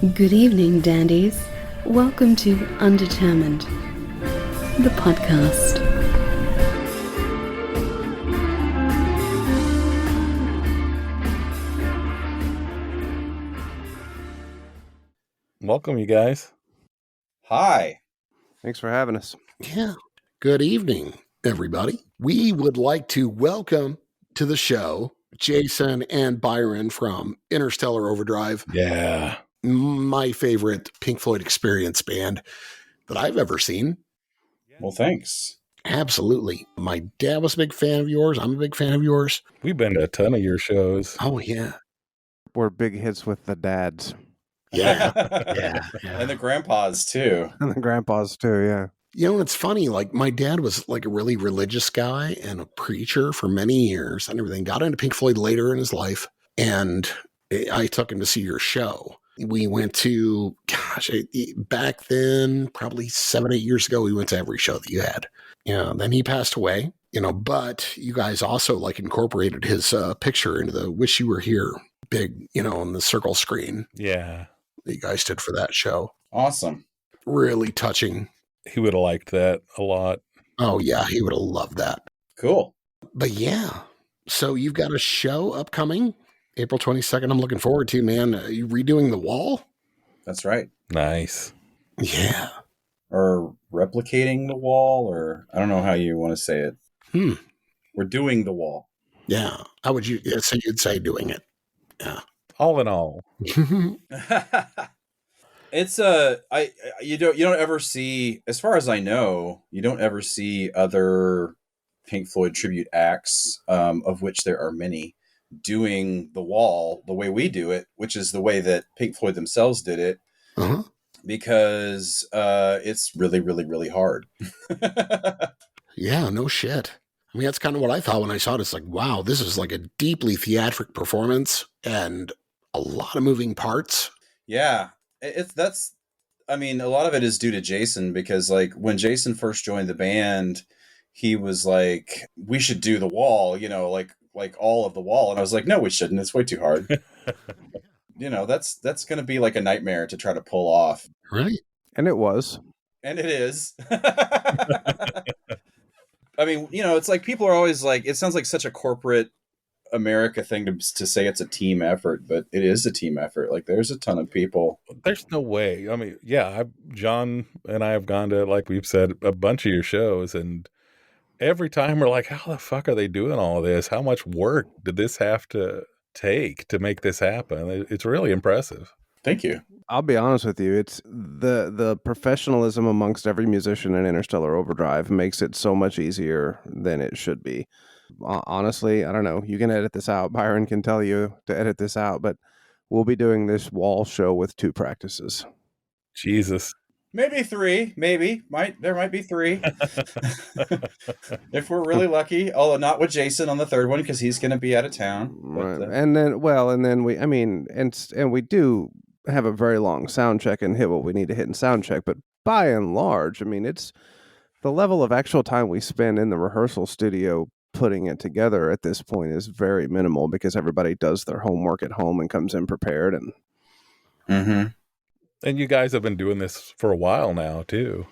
Good evening, dandies. Welcome to Undetermined, the podcast. Welcome, you guys. Hi. Thanks for having us. Yeah. Good evening, everybody. We would like to welcome to the show Jason and Byron from Interstellar Overdrive. Yeah. My favorite Pink Floyd Experience band that I've ever seen. Well, thanks. Absolutely. My dad was a big fan of yours. I'm a big fan of yours. We've been to a ton of your shows. Oh, yeah. We're big hits with the dads. Yeah. Yeah. And the grandpas, too. And the grandpas, too, yeah. You know, it's funny. Like, my dad was like a really religious guy and a preacher for many years and everything. Got into Pink Floyd later in his life. And I took him to see your show. We went to, back then, probably 7-8 years ago, we went to every show that you had. Yeah. Then he passed away, but you guys also like incorporated his picture into the Wish You Were Here big, on the circle screen. Yeah. You guys did for that show. Awesome. Really touching. He would have liked that a lot. Oh, yeah. He would have loved that. Cool. But yeah. So you've got a show upcoming April 22nd. I'm looking forward to, man. Are you redoing the wall? That's right. Nice. Yeah. Or replicating the wall, or I don't know how you want to say it. We're doing the wall. Yeah. How would you say you'd say doing it? Yeah. All in all. It's you don't ever see, as far as I know, you don't ever see other Pink Floyd tribute acts, of which there are many, doing the wall the way we do it, which is the way that Pink Floyd themselves did it, because it's really, really, really hard. Yeah, no shit. I mean, that's kind of what I thought when I saw it. It's like, wow, this is like a deeply theatric performance and a lot of moving parts. Yeah, a lot of it is due to Jason, because like when Jason first joined the band, he was like, we should do the wall, like all of the wall. And I was like, no, we shouldn't. It's way too hard. That's going to be like a nightmare to try to pull off. Right. And it was. And it is. I mean, it's like people are always like, it sounds like such a corporate America thing to say it's a team effort, but it is a team effort. Like there's a ton of people. There's no way. I mean, yeah, John and I have gone to, like we've said, a bunch of your shows, and every time we're like, how the fuck are they doing all this? How much work did this have to take to make this happen? It's really impressive. Thank you. I'll be honest with you. It's the professionalism amongst every musician in Interstellar Overdrive makes it so much easier than it should be. Honestly, I don't know. You can edit this out. Byron can tell you to edit this out, but we'll be doing this wall show with 2 practices. Jesus. Maybe 3. Maybe. There might be 3. If we're really lucky. Although not with Jason on the 3rd one, because he's going to be out of town. Right. And then we do have a very long sound check and hit what we need to hit in sound check. But by and large, I mean, it's the level of actual time we spend in the rehearsal studio putting it together at this point is very minimal, because everybody does their homework at home and comes in prepared. And you guys have been doing this for a while now, too.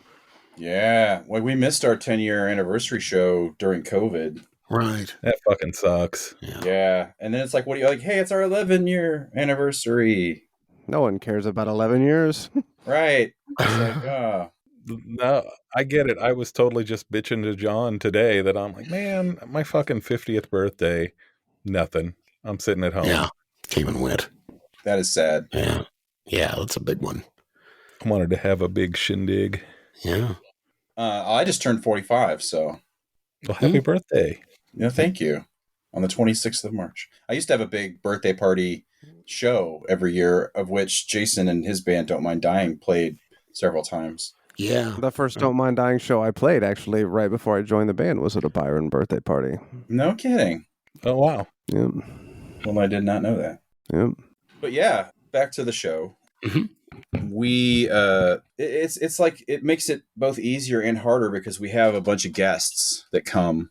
Yeah. Well, we missed our 10-year anniversary show during COVID. Right. That fucking sucks. Yeah. And then it's like, what do you like? Hey, it's our 11-year anniversary. No one cares about 11 years. Right. It's like, oh. No, I get it. I was totally just bitching to John today that I'm like, man, my fucking 50th birthday, nothing. I'm sitting at home. Yeah. Came and went. That is sad. Yeah. Yeah, that's a big one. I wanted to have a big shindig. Yeah. I just turned 45, so. Well, happy birthday. Yeah, thank you. On the 26th of March. I used to have a big birthday party show every year, of which Jason and his band Don't Mind Dying played several times. Yeah. The first Don't Mind Dying show I played, actually, right before I joined the band, was at a Byron birthday party. No kidding. Oh, wow. Yep. Well, I did not know that. Yep. But yeah, back to the show. We it's like it makes it both easier and harder because we have a bunch of guests that come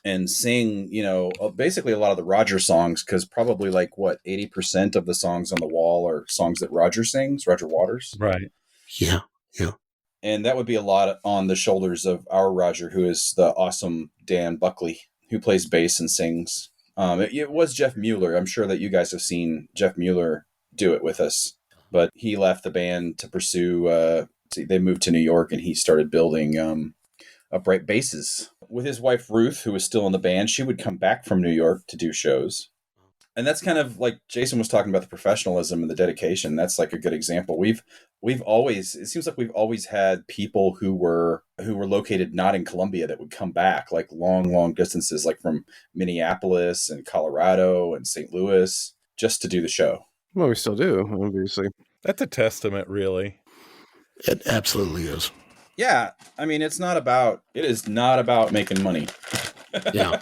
and sing, basically a lot of the Roger songs, because probably 80% of the songs on the wall are songs that Roger sings, Roger Waters. Right. Yeah. Yeah. And that would be a lot on the shoulders of our Roger, who is the awesome Dan Buckley, who plays bass and sings. It was Jeff Mueller. I'm sure that you guys have seen Jeff Mueller do it with us, but he left the band to pursue, they moved to New York, and he started building upright basses. With his wife, Ruth, who was still in the band, she would come back from New York to do shows. And that's kind of like Jason was talking about, the professionalism and the dedication. That's like a good example. We've always, it seems like we've always had people who were located not in Columbia that would come back like long distances, like from Minneapolis and Colorado and St. Louis, just to do the show. Well, we still do, obviously. That's a testament, really. It absolutely is. Yeah. I mean, it is not about making money. Yeah.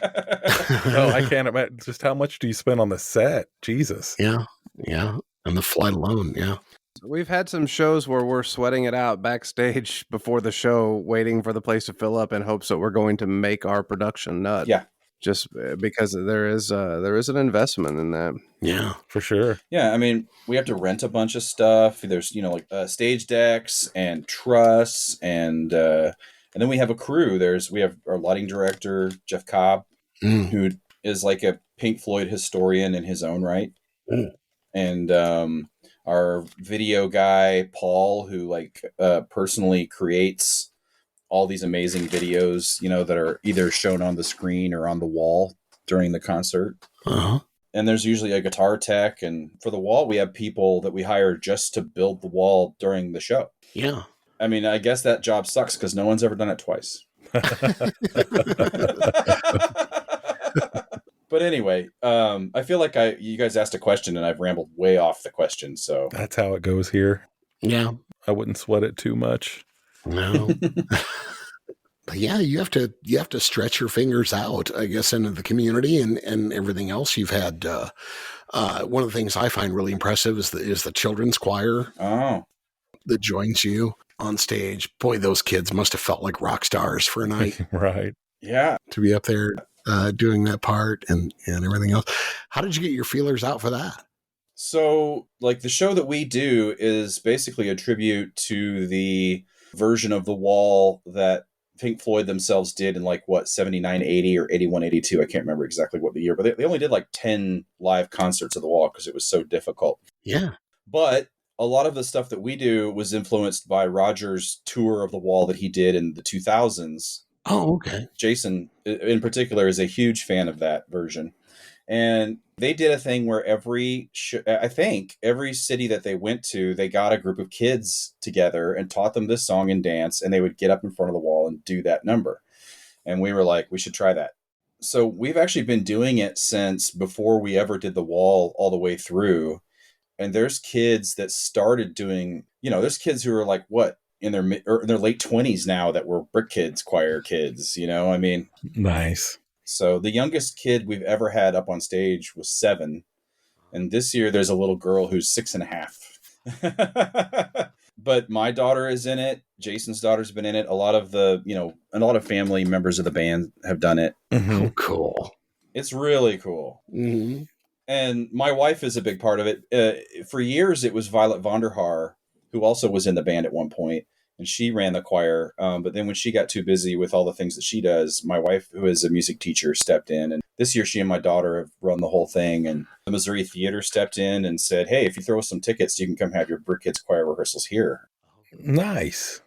No, I can't imagine. Just how much do you spend on the set? Jesus. Yeah. Yeah. And the flight alone. Yeah. We've had some shows where we're sweating it out backstage before the show, waiting for the place to fill up in hopes that we're going to make our production nut. Yeah. Just because there is an investment in that. Yeah. For sure. Yeah, I mean, we have to rent a bunch of stuff. There's, stage decks and truss, and then we have a crew. We have our lighting director, Jeff Cobb, who is like a Pink Floyd historian in his own right. And our video guy, Paul, who personally creates all these amazing videos, that are either shown on the screen or on the wall during the concert. Uh-huh. And there's usually a guitar tech. And for the wall, we have people that we hire just to build the wall during the show. Yeah. I mean, I guess that job sucks because no one's ever done it twice. But anyway, I feel like you guys asked a question and I've rambled way off the question. So That's how it goes here. Yeah. I wouldn't sweat it too much. No. But yeah, you have to stretch your fingers out, I guess, into the community and everything else. You've had one of the things I find really impressive is the children's choir that joins you on stage. Boy, those kids must have felt like rock stars for a night. Right. Yeah. To be up there doing that part and everything else. How did you get your feelers out for that? So, the show that we do is basically a tribute to the version of the wall that Pink Floyd themselves did in 79, 80 or 81, 82. I can't remember exactly what the year, but they only did 10 live concerts of the wall because it was so difficult. Yeah. But a lot of the stuff that we do was influenced by Roger's tour of the wall that he did in the 2000s. Oh, okay. Jason in particular is a huge fan of that version. And they did a thing where every city that they went to, they got a group of kids together and taught them this song and dance, and they would get up in front of the wall and do that number. And we were like, we should try that. So we've actually been doing it since before we ever did the wall all the way through. And there's kids that started doing, there's kids who are in their late 20s now that were Brick Kids, choir kids, I mean. Nice. So the youngest kid we've ever had up on stage was 7. And this year there's a little girl who's 6.5. But my daughter is in it. Jason's daughter's been in it. A lot of family members of the band have done it. Mm-hmm. Oh, cool. It's really cool. Mm-hmm. And my wife is a big part of it. For years, it was Violet Vonderhaar, who also was in the band at one point. And she ran the choir. But then when she got too busy with all the things that she does, my wife, who is a music teacher, stepped in. And this year, she and my daughter have run the whole thing. And the Missouri Theater stepped in and said, hey, if you throw us some tickets, you can come have your Brick Kids choir rehearsals here. Nice.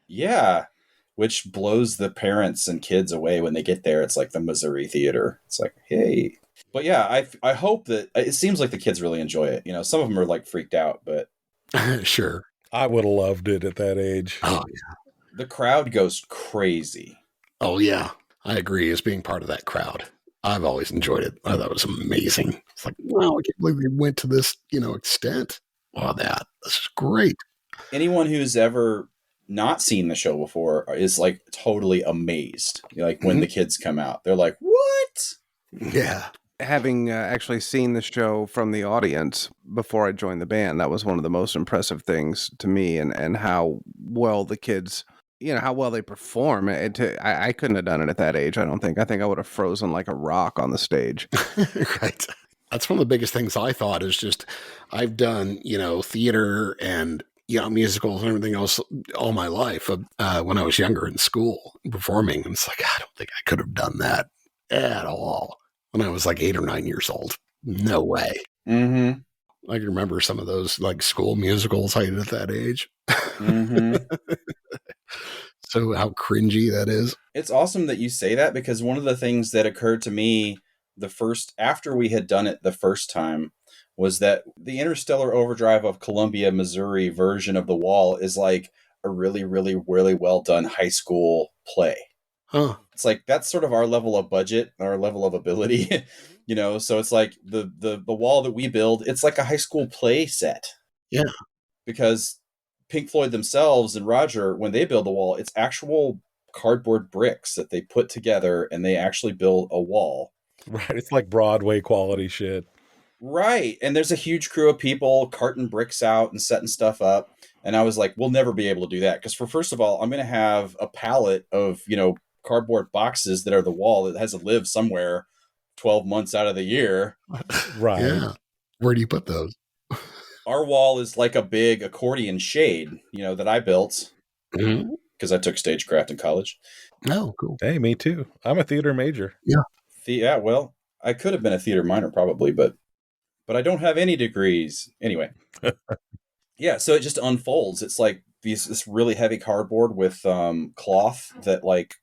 Yeah. Which blows the parents and kids away when they get there. It's like the Missouri Theater. It's like, hey. But yeah, I hope that it seems like the kids really enjoy it. Some of them are freaked out, but. Sure. I would have loved it at that age. Oh, yeah. The crowd goes crazy. Oh, yeah. I agree. As being part of that crowd, I've always enjoyed it. I thought it was amazing. It's like, wow, I can't believe we went to this, extent. Wow, this is great. Anyone who's ever not seen the show before is totally amazed. When the kids come out, they're like, what? Yeah. Having actually seen the show from the audience before I joined the band, that was one of the most impressive things to me, and how well the kids how well they perform. I couldn't have done it at that age. I don't think. I think I would have frozen like a rock on the stage. Right. That's one of the biggest things I thought is just I've done, theater and, musicals and everything else all my life when I was younger in school performing. And it's like, I don't think I could have done that at all when I was like 8 or 9 years old. No way. Mm-hmm. I can remember some of those like school musicals I did at that age. Mm-hmm. So how cringy that is. It's awesome that you say that, because one of the things that occurred to me after we had done it the first time was that the Interstellar Overdrive of Columbia, Missouri version of The Wall is like a really, really, really well done high school play. Huh. It's like that's sort of our level of budget, our level of ability, so it's like the wall that we build, it's like a high school play set. Yeah. Because Pink Floyd themselves and Roger, when they build a wall, it's actual cardboard bricks that they put together and they actually build a wall. Right. It's like Broadway quality shit. Right. And there's a huge crew of people carting bricks out and setting stuff up. And I was like, we'll never be able to do that. Because first of all, I'm going to have a pallet of, cardboard boxes that are the wall that has to live somewhere 12 months out of the year. Right. Yeah. Where do you put those? Our wall is like a big accordion shade, that I built because I took stagecraft in college. Oh, cool. Hey, me too. I'm a theater major. Yeah, well, I could have been a theater minor probably, but I don't have any degrees. Anyway. Yeah, so it just unfolds. It's like this really heavy cardboard with cloth that like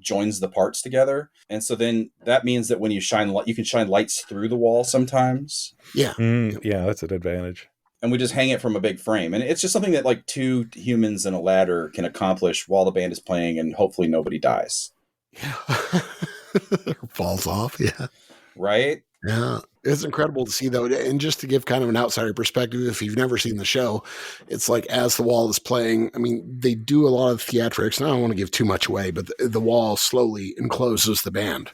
joins the parts together. And so then that means that when you you can shine lights through the wall sometimes. Yeah. Yeah, that's an advantage. And we just hang it from a big frame. And it's just something that like 2 humans and a ladder can accomplish while the band is playing, and hopefully nobody dies. Yeah. Falls off. Yeah. Right? Yeah. It's incredible to see, though. And just to give kind of an outsider perspective, if you've never seen the show, it's like as the wall is playing, I mean, they do a lot of theatrics, and I don't want to give too much away, but the wall slowly encloses the band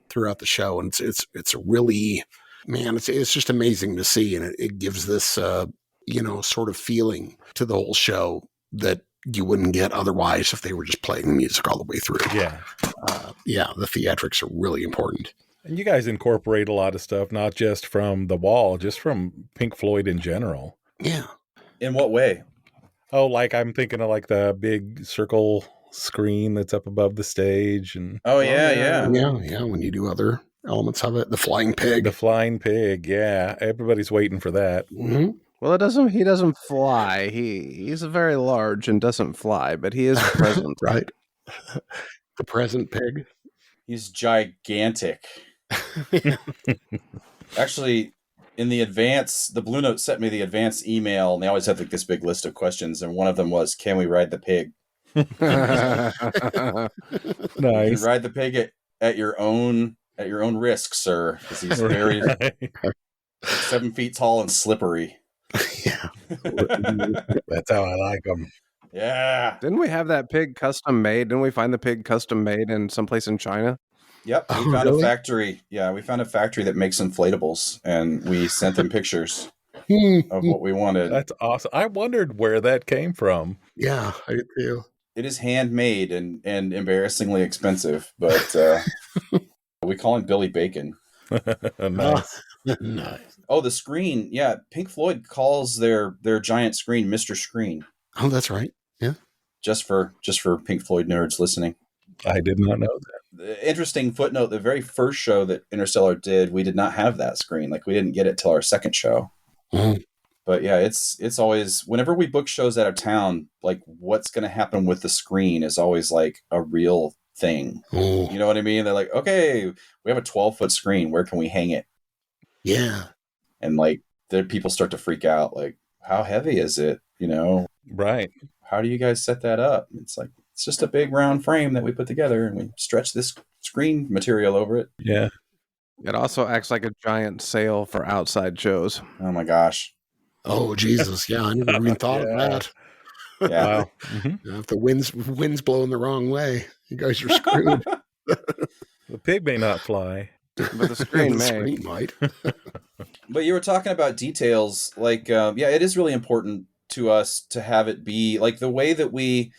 throughout the show. And it's a really, man, it's just amazing to see. And it gives this, sort of feeling to the whole show that you wouldn't get otherwise if they were just playing the music all the way through. Yeah. The theatrics are really important. And you guys incorporate a lot of stuff, not just from The Wall, just from Pink Floyd in general. Yeah. In what way? Oh, like I'm thinking of like the big circle screen that's up above the stage. And Oh, yeah. Yeah. When you do other elements of it, the flying pig. The flying pig. Yeah. Everybody's waiting for that. Mm-hmm. Well, he doesn't fly. He's very large and doesn't fly, but he is present. Right. The present pig. He's gigantic. Actually, in the Blue Note sent me the advance email, and they always have like this big list of questions, and one of them was, "Can we ride the pig?" Nice. You can ride the pig at your own risk, sir, because he's very like 7 feet tall and slippery. Yeah. That's how I like them. Yeah. Didn't we have that pig custom made? Didn't we find the pig custom made in someplace in China? Yep, we found a factory. Yeah, we found a factory that makes inflatables, and we sent them pictures of what we wanted. That's awesome. I wondered where that came from. Yeah, I did too. It is handmade and embarrassingly expensive, but we call him Billy Bacon. Nice. Nice. Oh, the screen. Yeah, Pink Floyd calls their giant screen Mr. Screen. Oh, that's right. Yeah. Just for Pink Floyd nerds listening. I did not know that. The interesting footnote, the very first show that Interstellar did, we did not have that screen. Like, we didn't get it till our second show. But yeah, it's always, whenever we book shows out of town, like what's going to happen with the screen is always like a real thing. Oh. You know what I mean? They're like, okay, we have a 12-foot screen. Where can we hang it? Yeah. And like, the people start to freak out. Like, how heavy is it? Right. How do you guys set that up? It's like, it's just a big round frame that we put together, and we stretch this screen material over it. Yeah. It also acts like a giant sail for outside shows. Oh my gosh. Oh, Jesus. Yeah, I never even thought of that. Yeah. Wow. Mm-hmm. If the wind's blowing the wrong way, you guys are screwed. The pig may not fly. But the screen The may. screen might. But you were talking about details. Like, it is really important to us to have it be like the way that we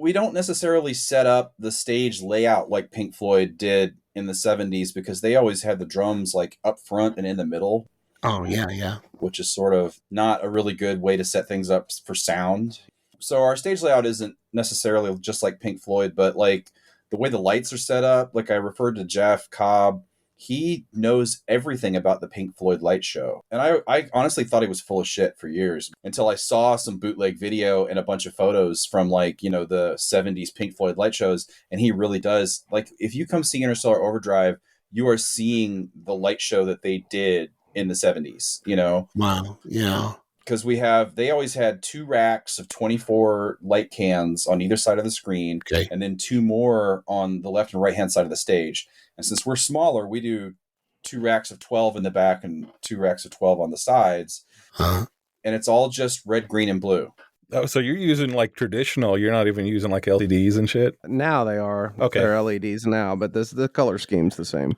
We don't necessarily set up the stage layout like Pink Floyd did in the 70s, because they always had the drums like up front and in the middle. Oh, yeah. Which is sort of not a really good way to set things up for sound. So our stage layout isn't necessarily just like Pink Floyd, but like the way the lights are set up, like I referred to Jeff Cobb, he knows everything about the Pink Floyd light show. And I honestly thought he was full of shit for years until I saw some bootleg video and a bunch of photos from like, you know, the 70s Pink Floyd light shows. And he really does. Like, if you come see Interstellar Overdrive, you are seeing the light show that they did in the 70s, you know? Wow. Yeah. Because they always had 2 racks of 24 light cans on either side of the screen, Okay. and then 2 more on the left and right hand side of the stage. And since we're smaller, we do 2 racks of 12 in the back and 2 racks of 12 on the sides. Uh-huh. And it's all just red, green, and blue. Oh, so you're using like traditional. You're not even using like LEDs and shit. Now they are. Okay. They're LEDs now, but the color scheme's the same.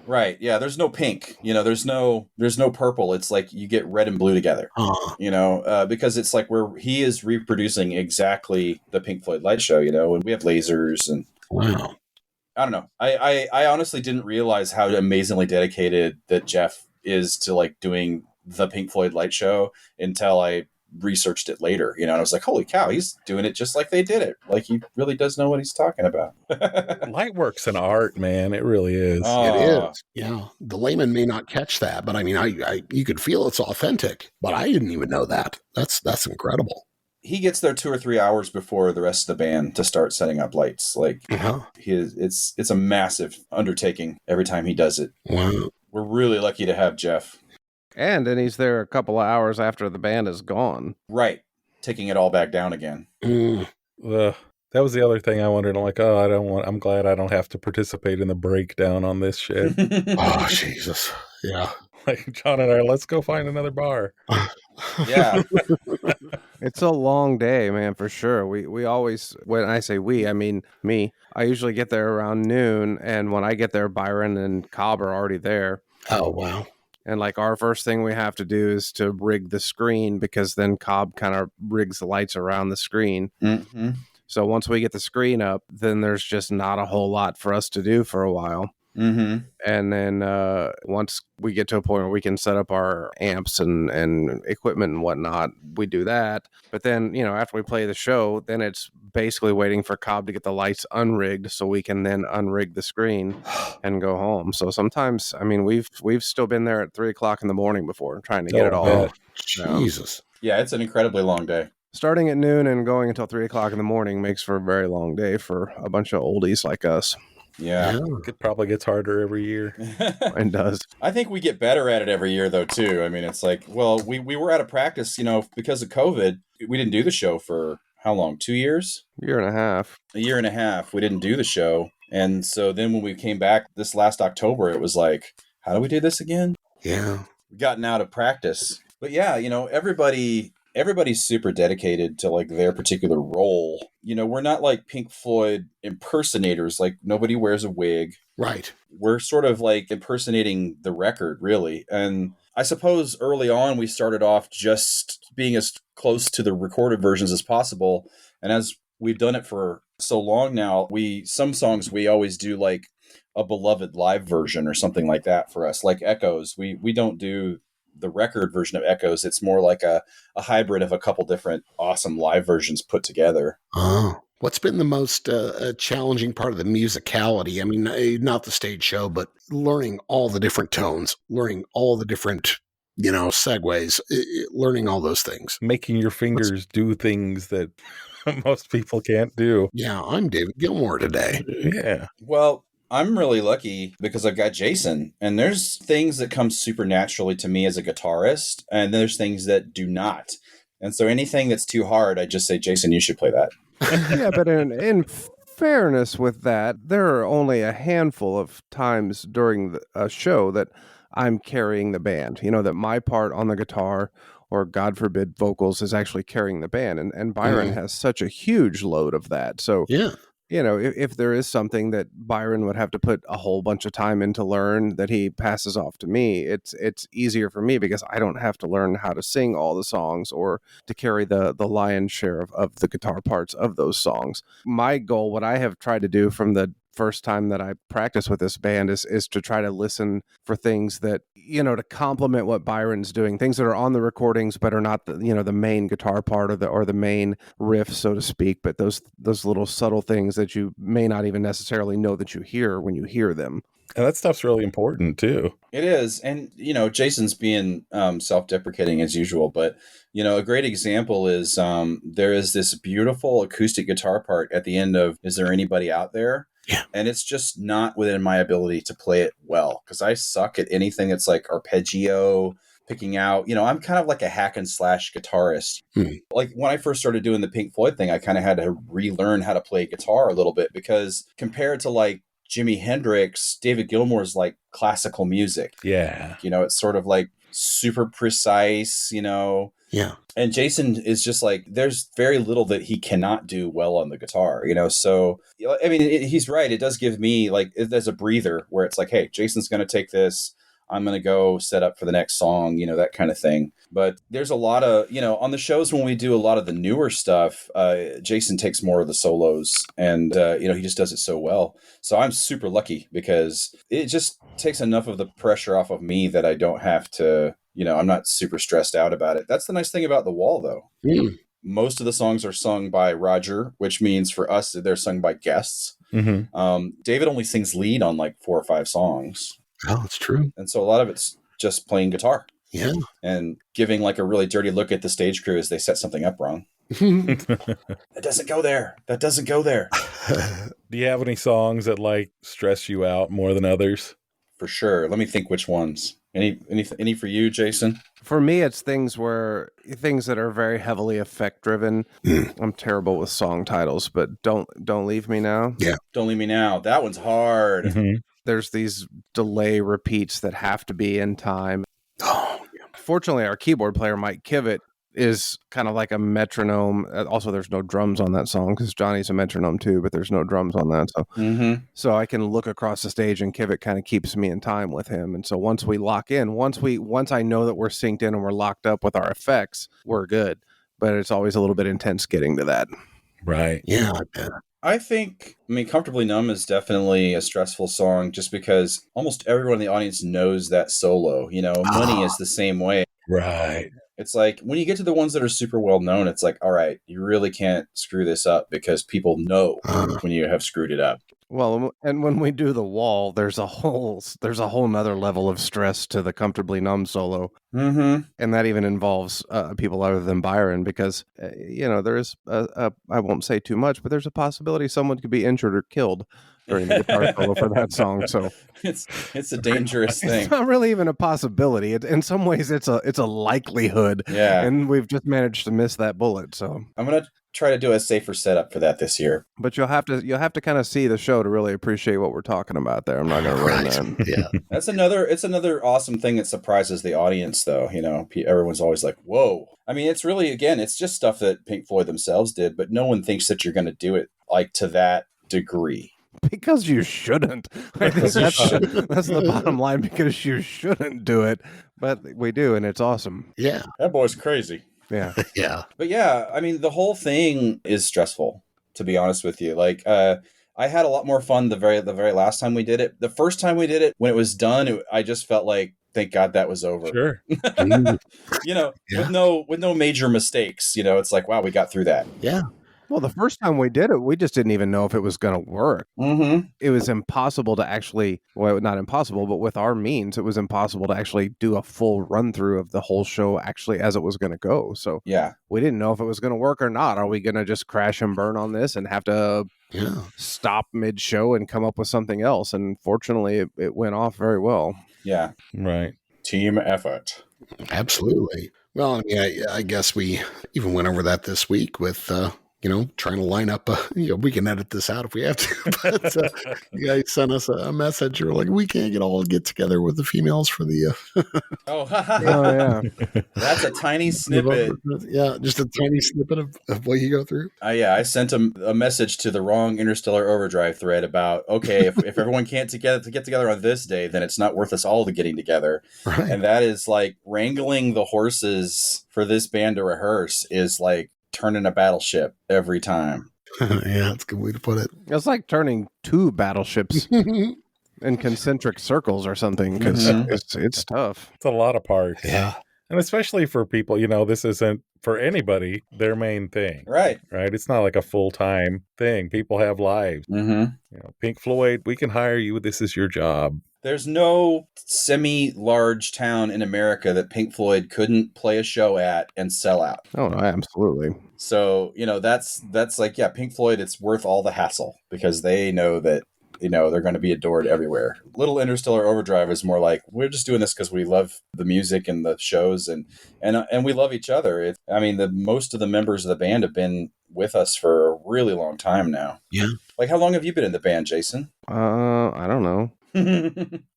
Right. Yeah. There's no pink, you know, there's no purple. It's like you get red and blue together, you know, because it's like he is reproducing exactly the Pink Floyd light show, you know, and we have lasers and Wow. I don't know. I honestly didn't realize how amazingly dedicated that Jeff is to like doing the Pink Floyd light show until I researched it later, you know, and I was like, holy cow, he's doing it just like they did it. Like, he really does know what he's talking about. Lightwork's an art, man. It really is. It is. Yeah. The layman may not catch that, but I mean, you could feel it's authentic, but I didn't even know that. That's incredible. He gets there 2 or 3 hours before the rest of the band to start setting up lights. Like, it's a massive undertaking every time he does it. Wow. We're really lucky to have Jeff. And then he's there a couple of hours after the band is gone. Right. Taking it all back down again. Mm. That was the other thing I wondered. I'm like, I'm glad I don't have to participate in the breakdown on this shit. Oh, Jesus. Yeah. Like, John and I, let's go find another bar. Yeah. It's a long day, man, for sure. We always, when I say we, I mean me. I usually get there around noon, and when I get there, Byron and Cobb are already there. Oh, wow. And like our first thing we have to do is to rig the screen, because then Cobb kind of rigs the lights around the screen. Mm-hmm. So once we get the screen up, then there's just not a whole lot for us to do for a while. Mm-hmm. And then once we get to a point where we can set up our amps and equipment and whatnot, we do that. But then, you know, after we play the show, then it's basically waiting for Cobb to get the lights unrigged so we can then unrig the screen and go home. So sometimes, I mean, we've still been there at 3 o'clock in the morning before trying to get it all. Man. Jesus. Yeah, it's an incredibly long day. Starting at noon and going until 3 o'clock in the morning makes for a very long day for a bunch of oldies like us. Yeah. It probably gets harder every year. It does. I think we get better at it every year, though, too. I mean, it's like, well, we were out of practice, you know, because of COVID. We didn't do the show for how long? 2 years? Year and a half. A year and a half. We didn't do the show. And so then when we came back this last October, it was like, how do we do this again? Yeah. We've gotten out of practice. But yeah, you know, everybody's super dedicated to like their particular role. You know, we're not like Pink Floyd impersonators. Like, nobody wears a wig. Right. We're sort of like impersonating the record, really. And I suppose early on we started off just being as close to the recorded versions as possible. And as we've done it for so long now, some songs we always do like a beloved live version or something like that for us, like Echoes. We don't do the record version of Echoes. It's more like a hybrid of a couple different awesome live versions put together. Oh. What's been the most challenging part of the musicality? I mean, not the stage show, but learning all the different tones, learning all the different, you know, segues, learning all those things. Making your fingers do things that most people can't do. Yeah, I'm David Gilmour today. Yeah. Well, I'm really lucky because I've got Jason, and there's things that come super naturally to me as a guitarist, and there's things that do not. And so anything that's too hard, I just say, Jason, you should play that. Yeah, but in fairness with that, there are only a handful of times during a show that I'm carrying the band. You know, that my part on the guitar, or God forbid vocals, is actually carrying the band. And Byron has such a huge load of that. So Yeah. if there is something that Byron would have to put a whole bunch of time in to learn that he passes off to me, it's easier for me because I don't have to learn how to sing all the songs or to carry the lion's share of the guitar parts of those songs. My goal, what I have tried to do from the first time that I practice with this band is to try to listen for things that, to complement what Byron's doing, things that are on the recordings but are not the main guitar part or the main riff, so to speak, but those little subtle things that you may not even necessarily know that you hear when you hear them. And that stuff's really important too. It is. And, Jason's being self-deprecating as usual, but, a great example is there is this beautiful acoustic guitar part at the end of Is There Anybody Out There? Yeah. And it's just not within my ability to play it well because I suck at anything that's like arpeggio, picking out, I'm kind of like a hack and slash guitarist. Like when I first started doing the Pink Floyd thing, I kind of had to relearn how to play guitar a little bit because compared to like Jimi Hendrix, David Gilmour's like classical music. Yeah. It's sort of like super precise, Yeah. And Jason is just like, there's very little that he cannot do well on the guitar, so, I mean, he's right. It does give me like, there's a breather where it's like, hey, Jason's going to take this. I'm going to go set up for the next song, that kind of thing. But there's a lot of, on the shows when we do a lot of the newer stuff, Jason takes more of the solos and, he just does it so well. So I'm super lucky because it just takes enough of the pressure off of me that I don't have to, I'm not super stressed out about it. That's the nice thing about The Wall, though. Most of the songs are sung by Roger, which means for us, they're sung by guests. David only sings lead on like 4 or 5 songs. Oh, that's true. And so a lot of it's just playing guitar. Yeah. And giving like a really dirty look at the stage crew as they set something up wrong. That doesn't go there. That doesn't go there. Do you have any songs that like stress you out more than others? For sure. Let me think which ones. Any for you, Jason? For me, it's things that are very heavily effect driven. I'm terrible with song titles, but Don't Leave Me Now. Yeah. Don't Leave Me Now. That one's hard. There's these delay repeats that have to be in time. Oh, yeah. Fortunately, our keyboard player, Mike Kivett, is kind of like a metronome. Also, there's no drums on that song because Johnny's a metronome too, but there's no drums on that. So I can look across the stage and Kivett kind of keeps me in time with him. And so once we lock in, once I know that we're synced in and we're locked up with our effects, we're good. But it's always a little bit intense getting to that. Right. Yeah, I bet. I mean, Comfortably Numb is definitely a stressful song just because almost everyone in the audience knows that solo. Money is the same way. Right. It's like when you get to the ones that are super well known, it's like, all right, you really can't screw this up because people know when you have screwed it up. Well, and when we do The Wall, there's a whole nother level of stress to the Comfortably Numb solo. And that even involves people other than Byron because, there's I won't say too much, but there's a possibility someone could be injured or killed during the guitar solo for that song. So it's a dangerous thing. It's not really even a possibility. In some ways, it's a likelihood. Yeah. And we've just managed to miss that bullet. So I'm going to try to do a safer setup for that this year. But you'll have to kind of see the show to really appreciate what we're talking about there. I'm not going to ruin that. Yeah. It's another awesome thing that surprises the audience, though. Everyone's always like, whoa. I mean, it's really, again, it's just stuff that Pink Floyd themselves did, but no one thinks that you're going to do it like to that degree. Because you shouldn't. I think that's the bottom line, because you shouldn't do it. But we do, and it's awesome. Yeah. That boy's crazy. Yeah. Yeah. But yeah, I mean, the whole thing is stressful, to be honest with you. Like, I had a lot more fun the very last time we did it. The first time we did it, when it was done, I just felt like, thank God that was over. Sure. Yeah. with no major mistakes. It's like, wow, we got through that. Yeah. Well, the first time we did it, we just didn't even know if it was going to work. It was impossible to actually, well, not impossible, but with our means, it was impossible to actually do a full run through of the whole show actually as it was going to go. So yeah, we didn't know if it was going to work or not. Are we going to just crash and burn on this and have to stop mid-show and come up with something else? And fortunately, it went off very well. Yeah. Right. Team effort. Absolutely. Well, I mean, I guess we even went over that this week with trying to line up, we can edit this out if we have to. But you guys sent us a message. You're like, we can't get together with the females for the. Oh, yeah. That's a tiny snippet. Yeah, just a tiny snippet of what you go through. I sent a message to the wrong Interstellar Overdrive thread about, okay, if everyone can't get together on this day, then it's not worth us all getting together. Right. And that is like wrangling the horses for this band to rehearse is like turning a battleship every time. Yeah, that's a good way to put it. It's like turning two battleships in concentric circles or something, because it's tough. It's a lot of parts. Yeah. And especially for people, this isn't for anybody their main thing. Right. It's not like a full-time thing. People have lives. Mm-hmm. Pink Floyd, we can hire you. This is your job. There's no semi-large town in America that Pink Floyd couldn't play a show at and sell out. Oh, absolutely. So, that's like, yeah, Pink Floyd, it's worth all the hassle because they know that, they're going to be adored everywhere. Little Interstellar Overdrive is more like, we're just doing this because we love the music and the shows and we love each other. Most of the members of the band have been with us for a really long time now. Yeah. Like, how long have you been in the band, Jason? I don't know.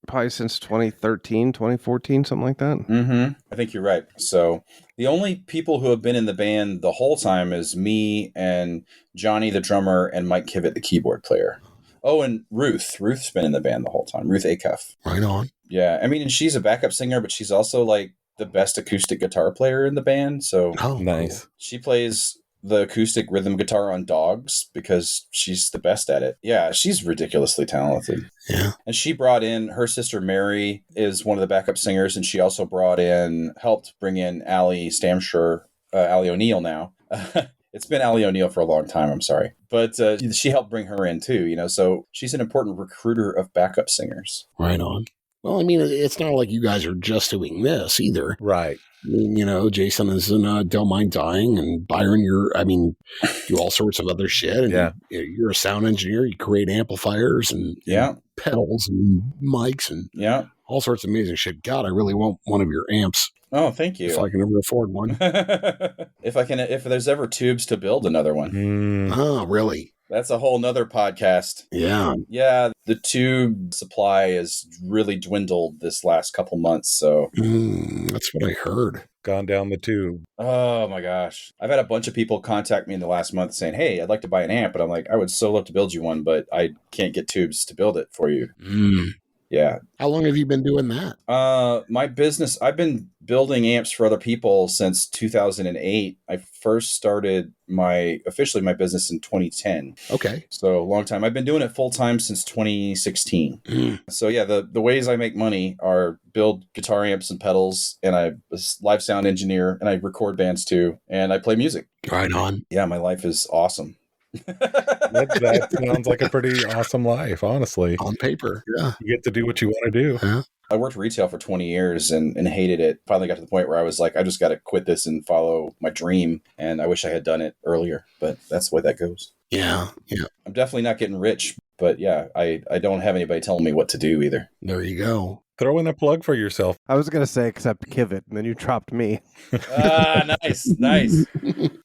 Probably since 2013, 2014, something like that. Mm-hmm. I think you're right. So the only people who have been in the band the whole time is me and Johnny, the drummer, and Mike Kivett, the keyboard player. Oh, and Ruth. Ruth's been in the band the whole time. Ruth Acuff. Right on. Yeah. And she's a backup singer, but she's also like the best acoustic guitar player in the band. So Nice. Cool. She plays the acoustic rhythm guitar on Dogs because she's the best at it. Yeah, she's ridiculously talented. Yeah. And she brought in, her sister Mary is one of the backup singers, and she also helped bring in Allie Stamsher, Allie O'Neill now. It's been Allie O'Neill for a long time, I'm sorry. But she helped bring her in too, so she's an important recruiter of backup singers. Right on. Well, it's not like you guys are just doing this either. Right. Jason is in Don't Mind Dying, and Byron, do all sorts of other shit. And you're a sound engineer. You create amplifiers and pedals and mics and all sorts of amazing shit. God, I really want one of your amps. Oh, thank you. If I can ever afford one. if there's ever tubes to build another one. Oh, really? That's a whole nother podcast. Yeah. Yeah, the tube supply has really dwindled this last couple months, so... that's what I heard. Gone down the tube. Oh, my gosh. I've had a bunch of people contact me in the last month saying, hey, I'd like to buy an amp, but I'm like, I would so love to build you one, but I can't get tubes to build it for you. Yeah. How long have you been doing that? My business, I've been building amps for other people since 2008. I first started officially my business in 2010. Okay. So a long time. I've been doing it full time since 2016. So yeah, the ways I make money are build guitar amps and pedals, and I'm a live sound engineer, and I record bands too, and I play music. Right on. Yeah, my life is awesome. That sounds like a pretty awesome life, honestly. On paper, yeah. You get to do what you want to do. Yeah. I worked retail for 20 years and hated it. Finally got to the point where I was like, I just got to quit this and follow my dream. And I wish I had done it earlier, but that's the way that goes. Yeah, yeah. I'm definitely not getting rich, but yeah, I don't have anybody telling me what to do either. There you go. Throw in a plug for yourself. I was going to say, except Kivett, and then you dropped me. Nice.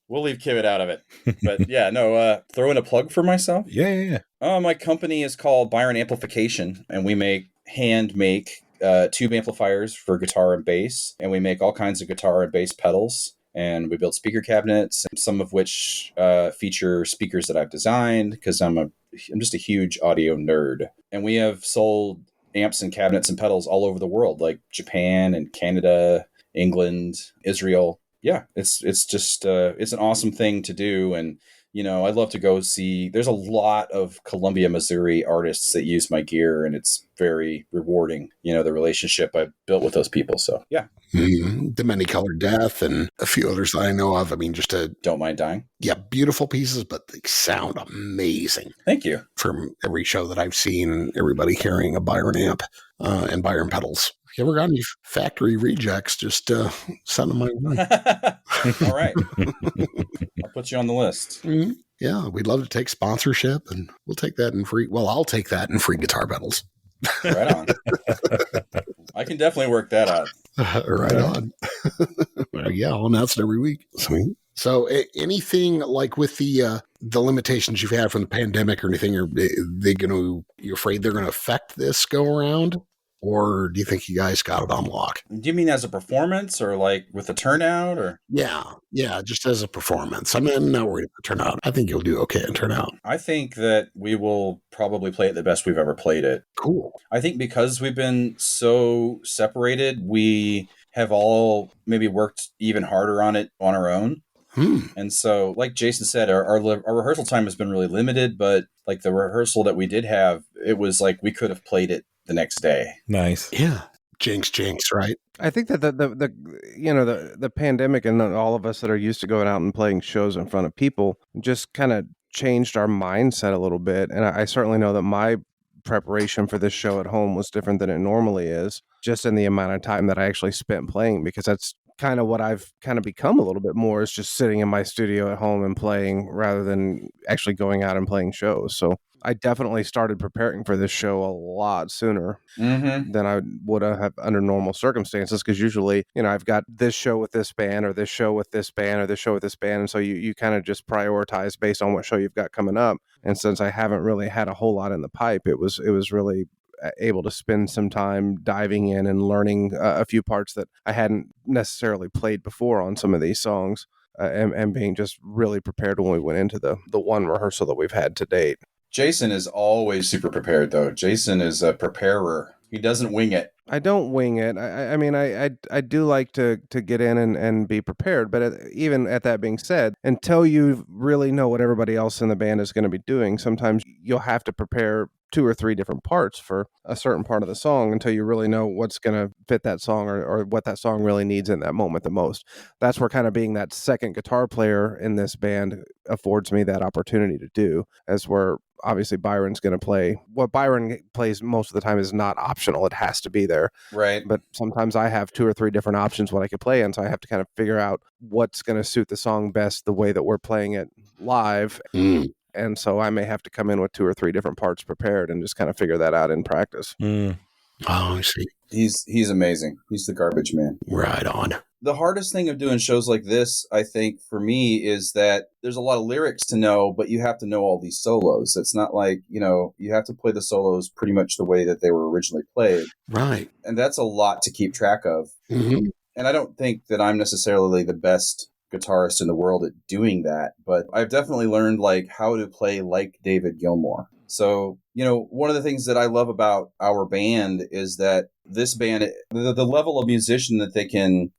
We'll leave Kivett out of it. But yeah, no, throw in a plug for myself? Yeah. My company is called Byron Amplification, and we hand make tube amplifiers for guitar and bass, and we make all kinds of guitar and bass pedals, and we build speaker cabinets, and some of which feature speakers that I've designed because I'm just a huge audio nerd. And we have sold amps and cabinets and pedals all over the world, like Japan and Canada, England, Israel. Yeah, it's just it's an awesome thing to do. And I'd love to go see. There's a lot of Columbia, Missouri artists that use my gear, and it's very rewarding. The relationship I've built with those people. So yeah, The Many-Colored Death and a few others that I know of. Don't Mind Dying. Yeah, beautiful pieces, but they sound amazing. Thank you. From every show that I've seen, everybody carrying a Byron amp and Byron pedals. If you ever got any factory rejects, just send them my way. All right. I'll put you on the list. Mm-hmm. Yeah, we'd love to take sponsorship, and we'll take that in free. Well, I'll take that in free guitar pedals. Right on. I can definitely work that out. Right on. Yeah, I'll announce it every week. Sweet. So anything like with the limitations you've had from the pandemic or anything, are they going to, you afraid they're going to affect this go around? Or do you think you guys got it on lock? Do you mean as a performance or like with the turnout or? Yeah, just as a performance. I mean, I'm not worried about turnout. I think you'll do okay in turnout. I think that we will probably play it the best we've ever played it. Cool. I think because we've been so separated, we have all maybe worked even harder on it on our own. And so, like Jason said, our rehearsal time has been really limited, but like the rehearsal that we did have, it was like we could have played it the next day. Nice. Yeah. Jinx, right? I think that the pandemic and all of us that are used to going out and playing shows in front of people just kind of changed our mindset a little bit. And I certainly know that my preparation for this show at home was different than it normally is, just in the amount of time that I actually spent playing, because that's kind of what I've kind of become a little bit more, is just sitting in my studio at home and playing rather than actually going out and playing shows. So I definitely started preparing for this show a lot sooner than I would have under normal circumstances, because usually, I've got this show with this band or this show with this band or this show with this band. And so you kind of just prioritize based on what show you've got coming up. And since I haven't really had a whole lot in the pipe, it was really able to spend some time diving in and learning a few parts that I hadn't necessarily played before on some of these songs, and being just really prepared when we went into the one rehearsal that we've had to date. Jason is always super prepared, though. Jason is a preparer. He doesn't wing it. I don't wing it. I mean, I do like to get in and be prepared. But even at that being said, until you really know what everybody else in the band is going to be doing, sometimes you'll have to prepare 2 or 3 different parts for a certain part of the song until you really know what's going to fit that song, or what that song really needs in that moment the most. That's where kind of being that second guitar player in this band affords me that opportunity to do, as where obviously Byron's going to play. What Byron plays most of the time is not optional. It has to be there. Right. But sometimes I have 2 or 3 different options what I could play, and so I have to kind of figure out what's going to suit the song best the way that we're playing it live. And so I may have to come in with 2 or 3 different parts prepared and just kind of figure that out in practice. Oh, I see. He's amazing. He's the garbage man. Right on. The hardest thing of doing shows like this, I think, for me, is that there's a lot of lyrics to know, but you have to know all these solos. It's not like, you have to play the solos pretty much the way that they were originally played. Right. And that's a lot to keep track of. Mm-hmm. And I don't think that I'm necessarily the best guitarist in the world at doing that, but I've definitely learned like how to play like David Gilmour. So, one of the things that I love about our band is that this band, the level of musician that they can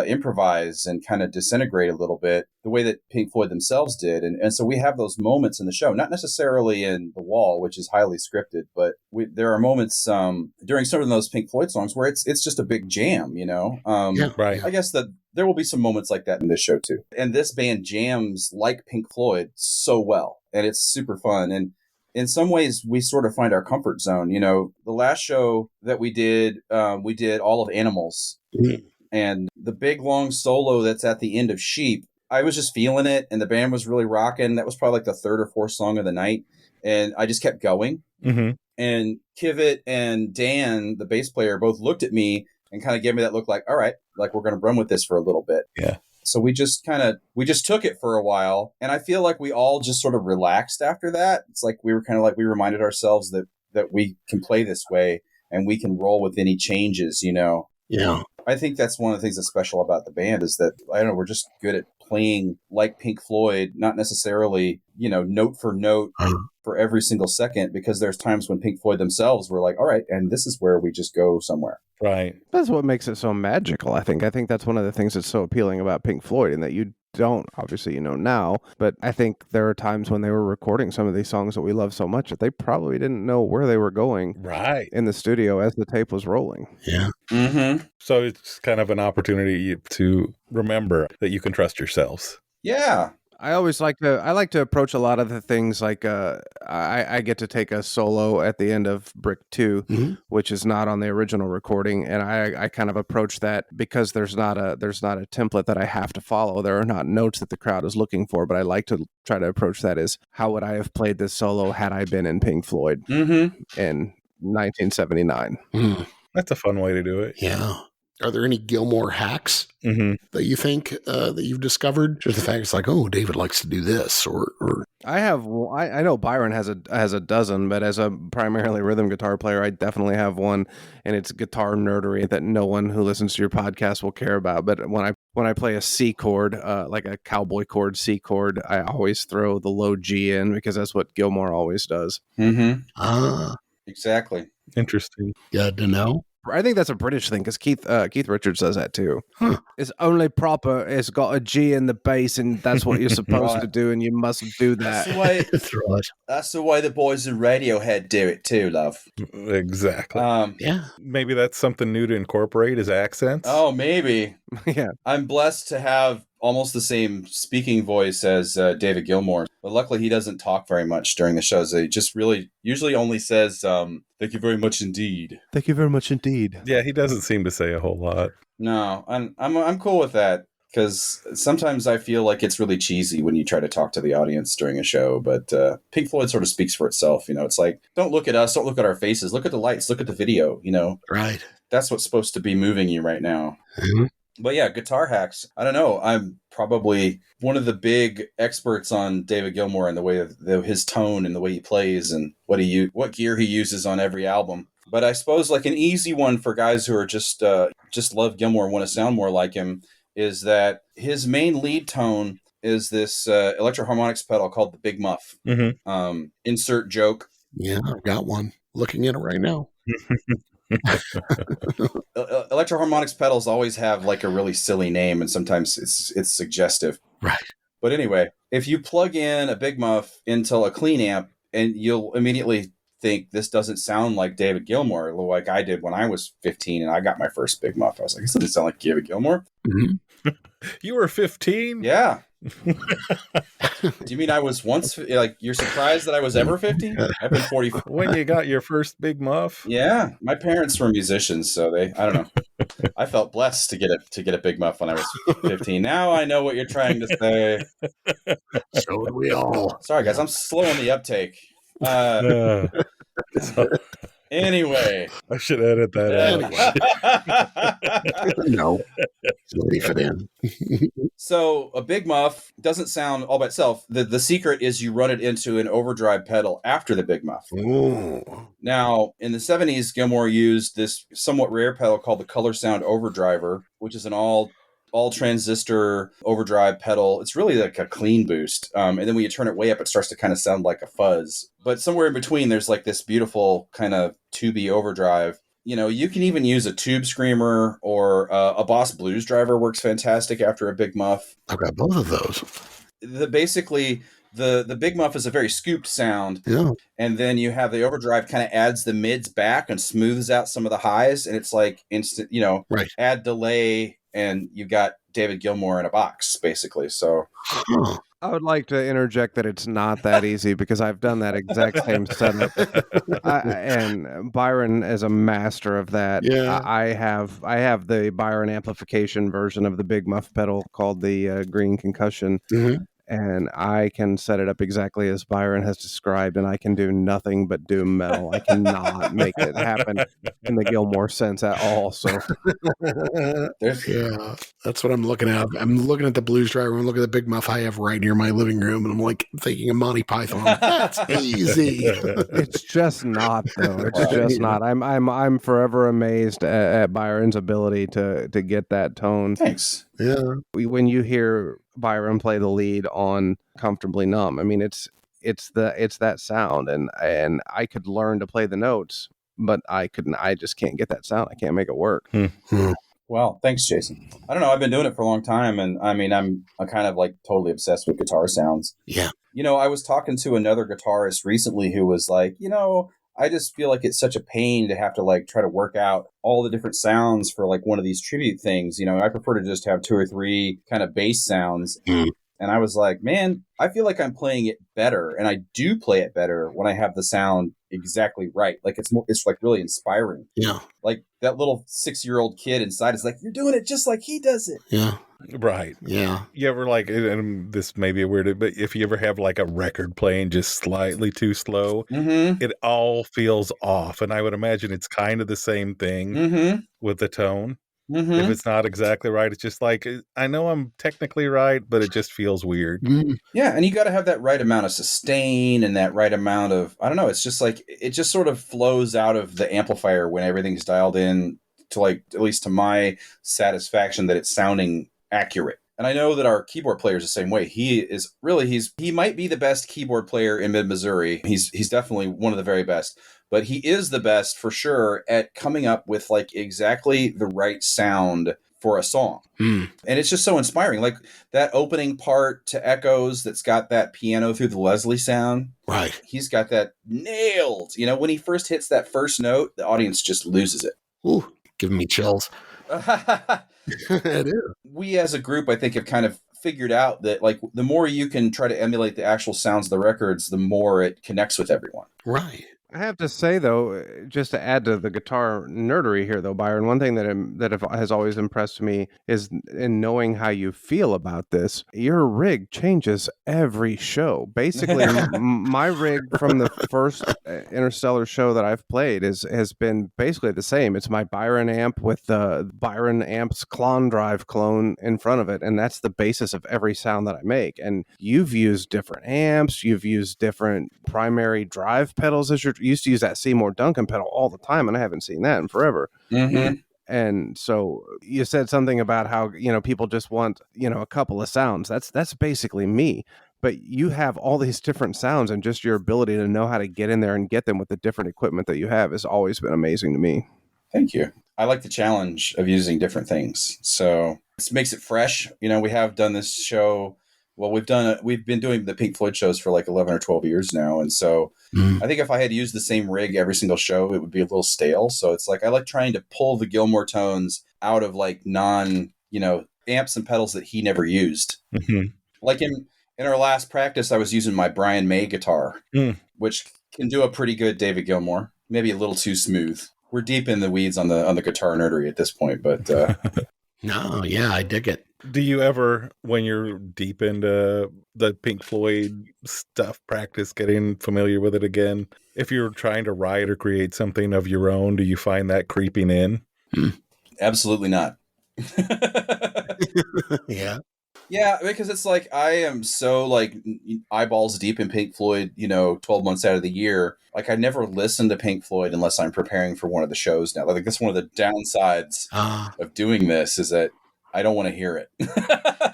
improvise and kind of disintegrate a little bit, the way that Pink Floyd themselves did. And so we have those moments in the show, not necessarily in The Wall, which is highly scripted, but there are moments during some of those Pink Floyd songs where it's just a big jam, Right. I guess that there will be some moments like that in this show too. And this band jams like Pink Floyd so well, and it's super fun. And in some ways, we sort of find our comfort zone. The last show that we did all of Animals. And the big long solo that's at the end of Sheep, I was just feeling it, and the band was really rocking. That was probably like the 3rd or 4th song of the night, and I just kept going. Mm-hmm. And Kivit and Dan, the bass player, both looked at me and kind of gave me that look like, all right, like we're going to run with this for a little bit. Yeah. So we just took it for a while, and I feel like we all just sort of relaxed after that. It's like we reminded ourselves that we can play this way and we can roll with any changes, Yeah. I think that's one of the things that's special about the band is that, I don't know, we're just good at playing like Pink Floyd, not necessarily, note for note for every single second, because there's times when Pink Floyd themselves were like, all right, and this is where we just go somewhere. Right. That's what makes it so magical, I think. I think that's one of the things that's so appealing about Pink Floyd, and that you don't, obviously, now, but I think there are times when they were recording some of these songs that we love so much that they probably didn't know where they were going Right. in the studio as the tape was rolling. Yeah. Mm-hmm. So it's kind of an opportunity to remember that you can trust yourselves. Yeah. I like to approach a lot of the things like I get to take a solo at the end of Brick 2, which is not on the original recording, and I kind of approach that because there's not a template that I have to follow. There are not notes that the crowd is looking for, but I like to try to approach that as how would I have played this solo had I been in Pink Floyd in 1979. That's a fun way to do it. Yeah. Are there any Gilmore hacks Mm-hmm. that you think that you've discovered? Just the fact it's like, oh, David likes to do this, or I have. I know Byron has a dozen, but as a primarily rhythm guitar player, I definitely have one, and it's guitar nerdery that no one who listens to your podcast will care about. But when I play a C chord, like a cowboy chord, C chord, I always throw the low G in because that's what Gilmore always does. Exactly. Interesting. good to know. I think that's a British thing because Keith Richards does that too. Huh. It's only proper. It's got a G in the bass, and that's what you're supposed Right. to do, and you must do That's that. the way. That's right. That's the way the boys in Radiohead do it too, love. Exactly. Yeah. Maybe that's something new to incorporate is accents. Oh, maybe. Yeah. I'm blessed to have almost the same speaking voice as David Gilmour, but luckily he doesn't talk very much during the shows. He just really usually only says, "Thank you very much indeed." Thank you very much indeed. Yeah, he doesn't seem to say a whole lot. No, I'm cool with that because sometimes I feel like it's really cheesy when you try to talk to the audience during a show. But Pink Floyd sort of speaks for itself. You know, it's like, don't look at us, don't look at our faces, look at the lights, look at the video. You know, Right. that's what's supposed to be moving you right now. Mhm. But yeah, guitar hacks. I don't know. I'm probably one of the big experts on David Gilmour and the way of his tone and the way he plays and what gear he uses on every album. But I suppose like an easy one for guys who are just love Gilmour and want to sound more like him is that his main lead tone is this electro-harmonics pedal called the Big Muff. Mm-hmm. Insert joke. Yeah, I've got one. Looking at it right now. Electro-harmonics pedals always have like a really silly name, and sometimes it's suggestive. Right. But anyway, if you plug in a Big Muff into a clean amp, and you'll immediately think this doesn't sound like David Gilmour, like I did when I was 15 and I got my first Big Muff. I was like, this doesn't sound like David Gilmour. Mm-hmm. You were 15? Yeah. Do you mean I was once, like, you're surprised that I was ever 50? I've been 44. When you got your first Big Muff? Yeah, my parents were musicians, so I don't know. I felt blessed to get a Big Muff when I was 15. Now I know what you're trying to say. So do we all. Sorry, guys, I'm slow on the uptake. Anyway, I should edit that out. No. Leave it in. So a Big Muff doesn't sound all by itself. The secret is you run it into an overdrive pedal after the Big Muff. Ooh. Now, in the 70s, Gilmour used this somewhat rare pedal called the Color Sound Overdriver, which is an all transistor overdrive pedal. It's really like a clean boost. And then when you turn it way up, it starts to kind of sound like a fuzz. But somewhere in between, there's like this beautiful kind of tubey overdrive. You know, you can even use a tube screamer, or a Boss Blues driver works fantastic after a Big Muff. I've got both of those. The Big Muff is a very scooped sound. Yeah. And then you have the overdrive kind of adds the mids back and smooths out some of the highs. And it's like instant, Right. add delay, and you've got David Gilmour in a box, basically. So Huh. I would like to interject that it's not that easy because I've done that exact same setup. And Byron is a master of that. Yeah. I have the Byron amplification version of the Big Muff pedal called the Green Concussion. Mhm. And I can set it up exactly as Byron has described, and I can do nothing but doom metal. I cannot make it happen in the Gilmour sense at all. So Yeah, that's what I'm looking at. I'm looking at the blues driver. I'm looking at the Big Muff I have right near my living room, and I'm like thinking of Monty Python. That's easy. it's just not, though. It's just not. I'm forever amazed at Byron's ability to get that tone. thanks. Yeah. When you hear Byron play the lead on Comfortably Numb, I mean it's that sound, and I could learn to play the notes, but I just can't get that sound. I can't make it work. Well, thanks, Jason. I don't know. I've been doing it for a long time, and I mean, I'm kind of like totally obsessed with guitar sounds. Yeah. I was talking to another guitarist recently who was like, I just feel like it's such a pain to have to like try to work out all the different sounds for like one of these tribute things. I prefer to just have 2 or 3 kind of bass sounds. Mm. And I was like, man, I feel like I'm playing it better. And I do play it better when I have the sound exactly right. Like it's like really inspiring. Yeah. Like that little 6-year-old kid inside is like, you're doing it just like he does it. Yeah. Right. Yeah. You ever and this may be weird, but if you ever have like a record playing just slightly too slow, Mm-hmm. it all feels off. And I would imagine it's kind of the same thing Mm-hmm. with the tone. If it's not exactly right, it's just like, I know I'm technically right, but it just feels weird. Yeah, and you got to have that right amount of sustain and that right amount of, I don't know, it's just like, it just sort of flows out of the amplifier when everything's dialed in to, like, at least to my satisfaction, that it's sounding accurate. And I know that our keyboard player is the same way. He might be the best keyboard player in Mid-Missouri. He's definitely one of the very best, but he is the best for sure at coming up with like exactly the right sound for a song. And it's just so inspiring. Like that opening part to Echoes that's got that piano through the Leslie sound. Right. He's got that nailed. You know, when he first hits that first note, the audience just loses it. Ooh, giving me chills. It is. We as a group, I think, have kind of figured out that like the more you can try to emulate the actual sounds of the records, the more it connects with everyone. Right. I have to say, though, just to add to the guitar nerdery here, though, Byron, one thing that has always impressed me is in knowing how you feel about this. Your rig changes every show. Basically, my rig from the first Interstellar show that I've played has been basically the same. It's my Byron amp with the Byron amps clone drive clone in front of it, and that's the basis of every sound that I make. And you've used different amps, you've used different primary drive pedals as your used to use that Seymour Duncan pedal all the time, and I haven't seen that in forever. And so you said something about how, people just want, a couple of sounds. That's basically me. But you have all these different sounds, and just your ability to know how to get in there and get them with the different equipment that you have has always been amazing to me. Thank you. I like the challenge of using different things. So it makes it fresh. We have done this show. Well, we've been doing the Pink Floyd shows for like 11 or 12 years now. And so I think if I had used the same rig every single show, it would be a little stale. So it's like, I like trying to pull the Gilmour tones out of like amps and pedals that he never used. Like in our last practice, I was using my Brian May guitar, which can do a pretty good David Gilmour, maybe a little too smooth. We're deep in the weeds on the guitar nerdery at this point, but No, yeah, I dig it. Do you ever, when you're deep into the Pink Floyd stuff, practice getting familiar with it again? If you're trying to write or create something of your own, do you find that creeping in? Absolutely not. Yeah. Yeah, because it's like I am so like eyeballs deep in Pink Floyd, 12 months out of the year. Like I never listen to Pink Floyd unless I'm preparing for one of the shows now. Like that's one of the downsides of doing this is that I don't want to hear it.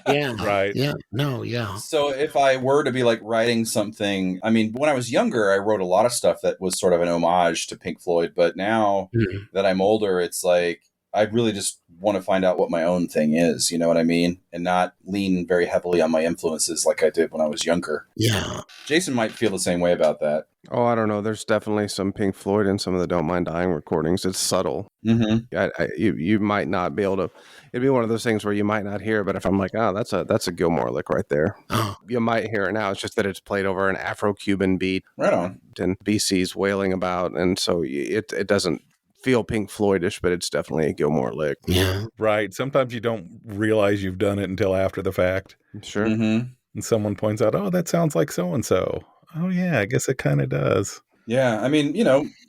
Yeah. Right. Yeah. No, yeah. So if I were to be like writing something, I mean, when I was younger, I wrote a lot of stuff that was sort of an homage to Pink Floyd. But now that I'm older, it's like I really just want to find out what my own thing is. You know what I mean? And not lean very heavily on my influences like I did when I was younger. Yeah. Jason might feel the same way about that. Oh, I don't know. There's definitely some Pink Floyd in some of the Don't Mind Dying recordings. It's subtle. You might not be able to. It'd be one of those things where you might not hear, but if I'm like, oh, that's a Gilmour lick right there, you might hear it now. It's just that it's played over an Afro-Cuban beat, Right on. and BC's wailing about, and so it doesn't feel Pink Floydish, but it's definitely a Gilmour lick. Yeah. Right. Sometimes you don't realize you've done it until after the fact. Sure. And someone points out, oh, that sounds like so-and-so. Oh, yeah, I guess it kind of does. Yeah. I mean,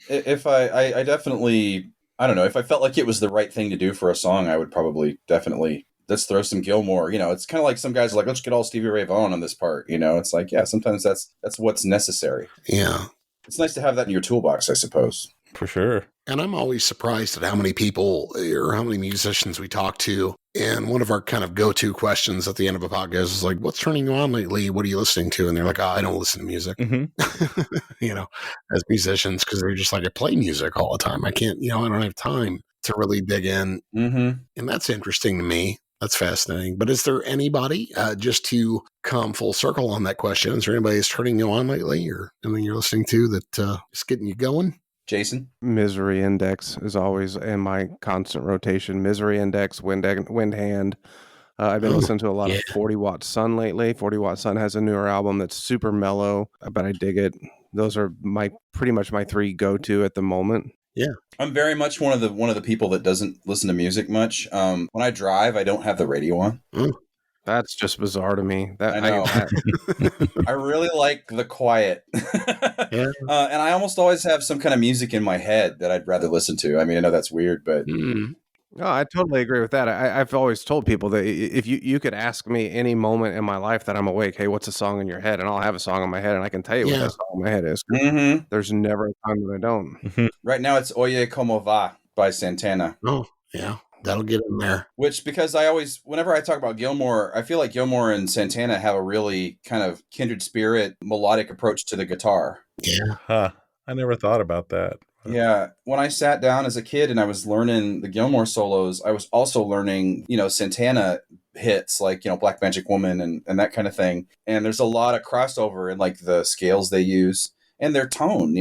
if I definitely, I don't know, if I felt like it was the right thing to do for a song, I would probably definitely, let's throw some Gilmour. It's kind of like some guys are like, let's get all Stevie Ray Vaughan on this part. It's like, yeah, sometimes that's what's necessary. Yeah. It's nice to have that in your toolbox, I suppose. For sure. And I'm always surprised at how many people or how many musicians we talk to. And one of our kind of go-to questions at the end of a podcast is like, what's turning you on lately? What are you listening to? And they're like, oh, I don't listen to music, as musicians, because they're just like, I play music all the time. I can't, I don't have time to really dig in. And that's interesting to me. That's fascinating. But is there anybody, just to come full circle on that question, is there anybody that's turning you on lately or anything you're listening to that is getting you going? Jason? Misery Index is always in my constant rotation. Misery Index, Wind Hand. I've been listening to a lot of 40 Watt Sun lately. 40 Watt Sun has a newer album that's super mellow, but I dig it. Those are pretty much my three go-to at the moment. Yeah. I'm very much one of the people that doesn't listen to music much. When I drive, I don't have the radio on. That's just bizarre to me. I know. I really like the quiet. And I almost always have some kind of music in my head that I'd rather listen to. I mean, I know that's weird, but No, I totally agree with that. I've always told people that if you could ask me any moment in my life that I'm awake, hey, what's a song in your head? And I'll have a song in my head and I can tell you what Yeah. that song in my head is. Mm-hmm. There's never a time that I don't. Right now it's Oye Como Va by Santana. Oh, yeah. That'll get in there. Which, because whenever I talk about Gilmour, I feel like Gilmour and Santana have a really kind of kindred spirit, melodic approach to the guitar. Yeah. Huh. I never thought about that. Yeah. When I sat down as a kid and I was learning the Gilmour solos, I was also learning, Santana hits like, Black Magic Woman and that kind of thing. And there's a lot of crossover in like the scales they use and their tone,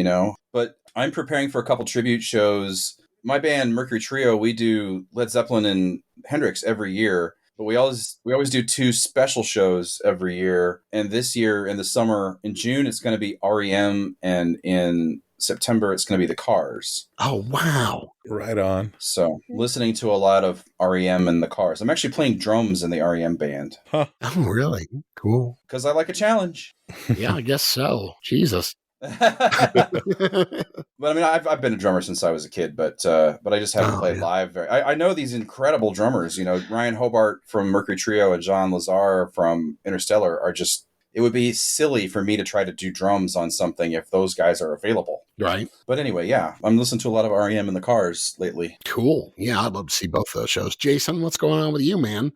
But I'm preparing for a couple tribute shows. My band Mercury Trio, we do Led Zeppelin and Hendrix every year, but we always do 2 special shows every year. And this year in the summer, in June, it's going to be REM, and in September, it's going to be the Cars. Oh, wow. Right on. So listening to a lot of REM and the Cars. I'm actually playing drums in the REM band. Huh. Oh, really? Cool. Because I like a challenge. Yeah, I guess so. Jesus. But I mean, I've been a drummer since I was a kid, but I just haven't played live. I know these incredible drummers. Ryan Hobart from Mercury Trio and John Lazar from Interstellar are just. It would be silly for me to try to do drums on something if those guys are available. Right. But anyway, yeah, I'm listening to a lot of REM in the Cars lately. Cool. Yeah, I'd love to see both of those shows. Jason, what's going on with you, man?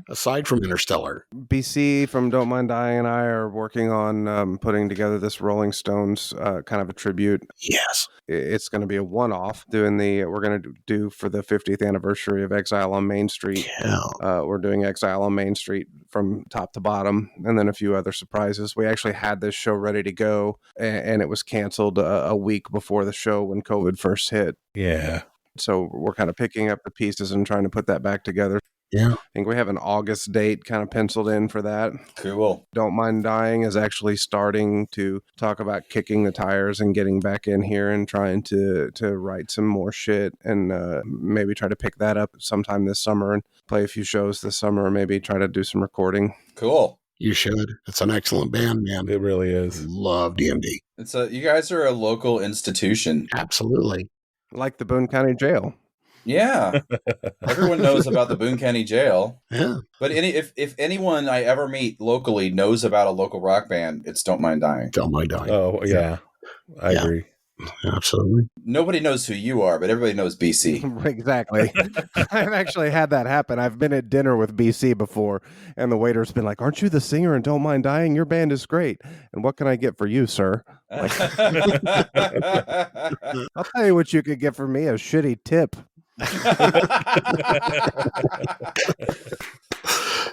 Aside from Interstellar. BC from Don't Mind Dying and I are working on putting together this Rolling Stones kind of a tribute. Yes. It's going to be a one-off we're going to do for the 50th anniversary of Exile on Main Street. Yeah. We're doing Exile on Main Street from top to bottom, and then a few other surprises. We actually had this show ready to go, and it was canceled a week before the show when COVID first hit. Yeah. So we're kind of picking up the pieces and trying to put that back together. Yeah. I think we have an August date kind of penciled in for that. Cool. Don't Mind Dying is actually starting to talk about kicking the tires and getting back in here and trying to write some more shit and maybe try to pick that up sometime this summer and play a few shows this summer, or maybe try to do some recording. Cool. You should. It's an excellent band, man. It really is. Love DMD. You guys are a local institution. Absolutely. Like the Boone County Jail. Yeah. Everyone knows about the Boone County Jail. Yeah. But if anyone I ever meet locally knows about a local rock band, it's Don't Mind Dying. Don't Mind Dying. Oh, yeah. I agree. Absolutely. Nobody knows who you are, but everybody knows BC. Exactly. I've actually had that happen. I've been at dinner with BC before, and the waiter's been like, "Aren't you the singer in Don't Mind Dying? Your band is great. And what can I get for you, sir?" Like, I'll tell you what you could get for me, a shitty tip.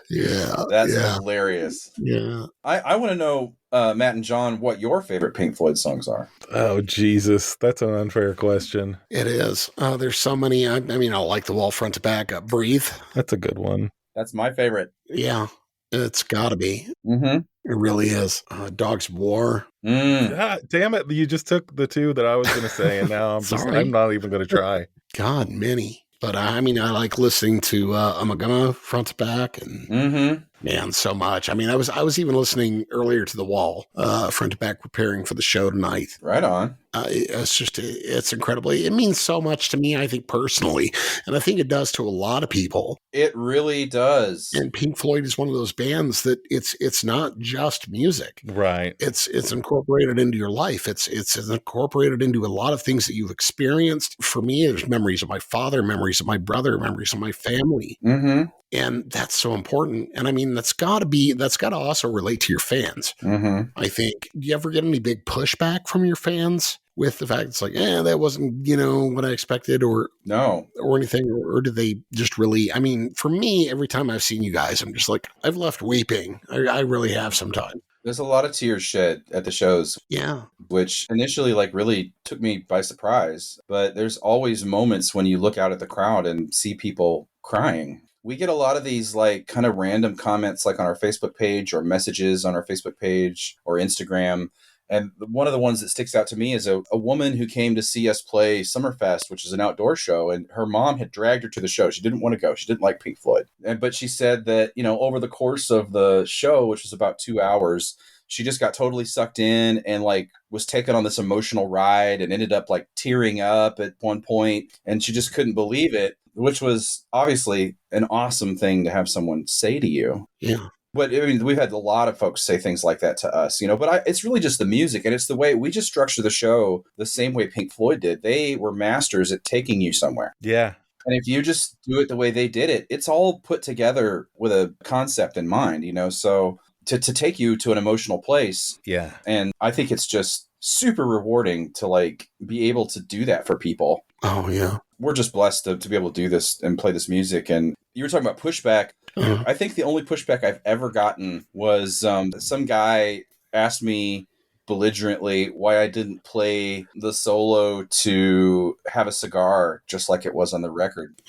Yeah. That's yeah. hilarious. Yeah. I want to know, Matt and John, what your favorite Pink Floyd songs are. Oh, Jesus. That's an unfair question. It is. There's so many. I mean, I like the wall front to back. Breathe. That's a good one. That's my favorite. Yeah. It's got to be. Mm-hmm. It really is. Dogs of War. God, damn it. You just took the two that I was going to say, and now I'm not even going to try. God, many. But I mean, I like listening to Amagama front to back, and man, so much. I mean, I was even listening earlier to The Wall front to back, preparing for the show tonight. Right on. It's incredibly. It means so much to me, I think, personally, and I think it does to a lot of people. It really does. And Pink Floyd is one of those bands that it's not just music, right? It's incorporated into your life. It's incorporated into a lot of things that you've experienced. For me, there's memories of my father, memories of my brother, memories of my family. Mm-hmm. And that's so important. And I mean, that's got to also relate to your fans. Mm-hmm. I think. Do you ever get any big pushback from your fans with the fact it's like, that wasn't, what I expected or anything? Or do they just really, I mean, for me, every time I've seen you guys, I'm just like, I've left weeping. I really have sometimes. There's a lot of tears shed at the shows. Yeah. Which initially really took me by surprise. But there's always moments when you look out at the crowd and see people crying. We get a lot of these kind of random comments on our Facebook page or messages on our Facebook page or Instagram. And one of the ones that sticks out to me is a woman who came to see us play Summerfest, which is an outdoor show. And her mom had dragged her to the show. She didn't want to go. She didn't like Pink Floyd. But she said that, over the course of the show, which was about 2 hours, she just got totally sucked in and was taken on this emotional ride and ended up tearing up at one point. And she just couldn't believe it. which was obviously an awesome thing to have someone say to you. Yeah. But I mean, we've had a lot of folks say things like that to us, but it's really just the music, and it's the way we just structure the show the same way Pink Floyd did. They were masters at taking you somewhere. Yeah. And if you just do it the way they did it, it's all put together with a concept in mind, so to take you to an emotional place. Yeah. And I think it's just super rewarding to like be able to do that for people. Oh, yeah. We're just blessed to be able to do this and play this music. And you were talking about pushback. Uh-huh. I think the only pushback I've ever gotten was some guy asked me belligerently why I didn't play the solo to Have a Cigar just like it was on the record.